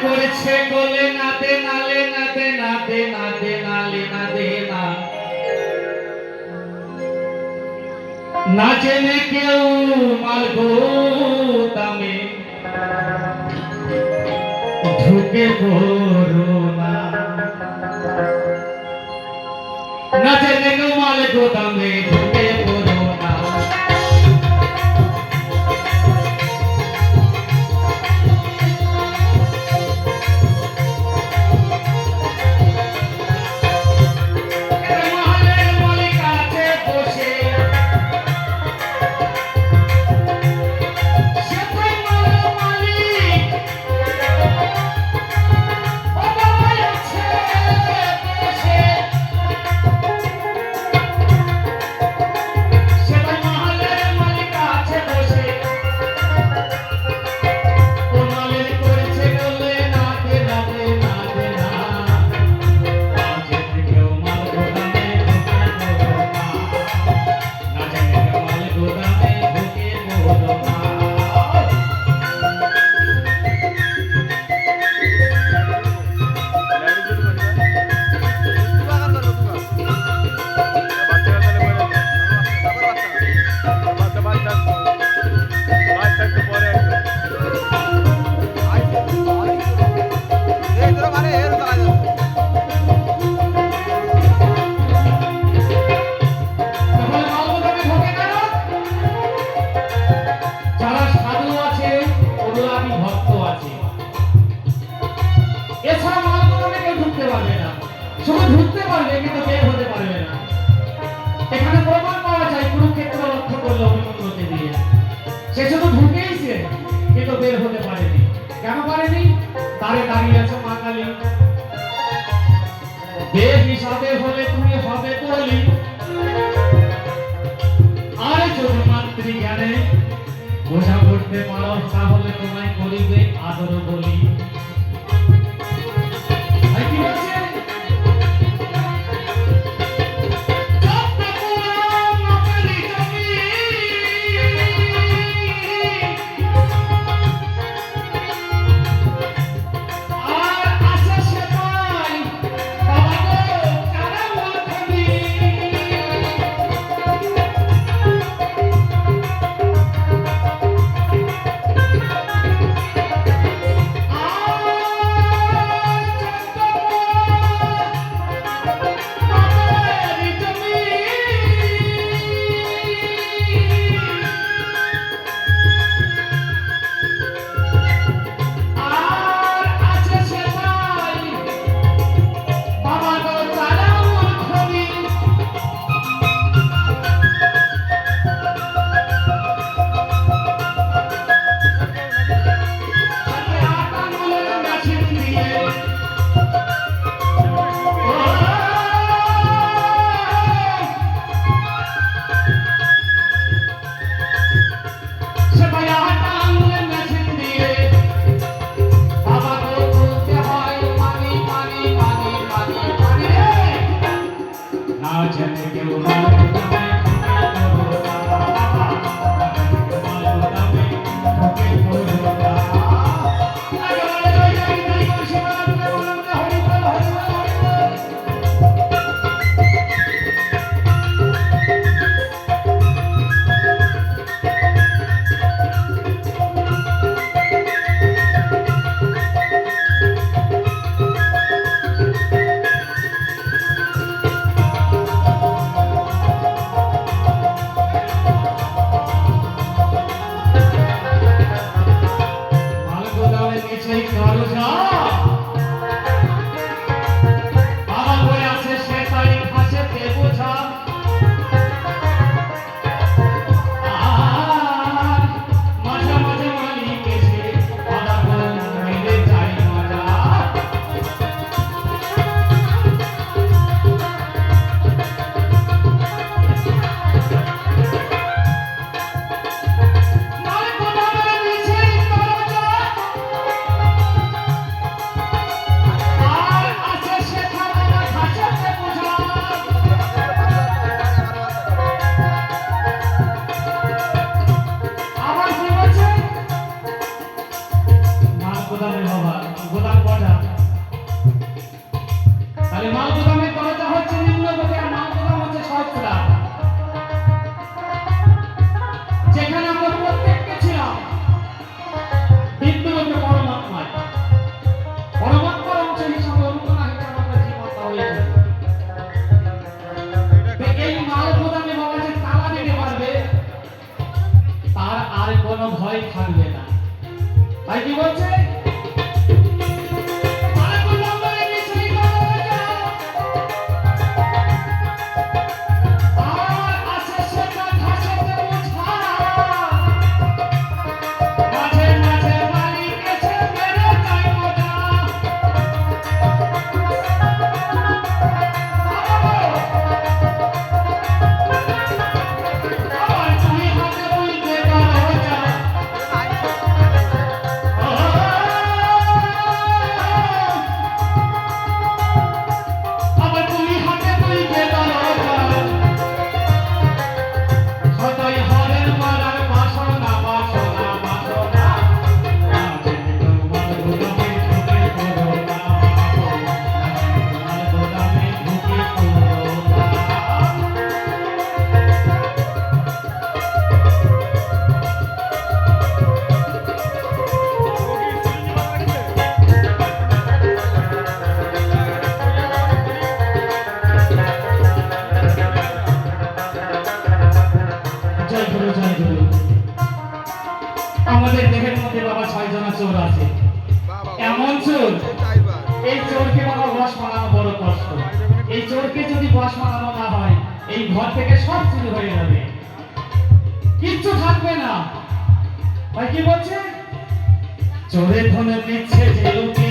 করেছে গলে নাদে নালে নাদে নাদে নাদে নালে নাদে না না জেনে কেউ মালগো দামে ঢুকে পড়ো না না জেনে কেউ মালগো দামে ঢুকে পড়ো না ঢুকতে পারবে কিন্তু বের হতে পারবে না। এখানে প্রমাণ পাওয়া যায় কুরুক্ষেত্র লক্ষ্য করলো অভিমন্যুকে দিয়ে সে শুধু ঢুকেইছে কিন্তু বের হতে পারেনি। কেন পারেনি? তারে দাঁড়িয়ে আছে মা কালী। বের হিসাবে হলে তুমি হবে বলি আর যদি মাতৃ জ্ঞানে বোঝা করতে পারো তাহলে তোমায় করিবে আদর বলি। গোদামের বাবা গোদাম কটা তাহলে মাল গোদামের দরজা হচ্ছে নিম্নগতি আর মাল গোদাম হচ্ছে সহস্রা যেখানে আমরা প্রত্যেককে ছিলাম বিন্দুলোকে পরমাত্মায় পরমাত্মার অংশ হিসাবে অনুকরণ হিসাবে আমরা জীবনটা হয়েছে এই মাল গোদামে বাবা যে তালা দিতে পারবে তার আর কোনো ভয় থাকবে না তাই কি বলছে আমাদের দেহের মধ্যে বাবা 6 জনা চোর আছে এমন চোর এই চোরকে বাবা বশ মানানো বড় কষ্ট এই চোরকে যদি বশ মানানো না হয় এই ঘর থেকে সব চুরি হয়ে যাবে কিচ্ছু থাকবে না ভাই কি বলছে চোরের ধনে দিচ্ছে যে লোকে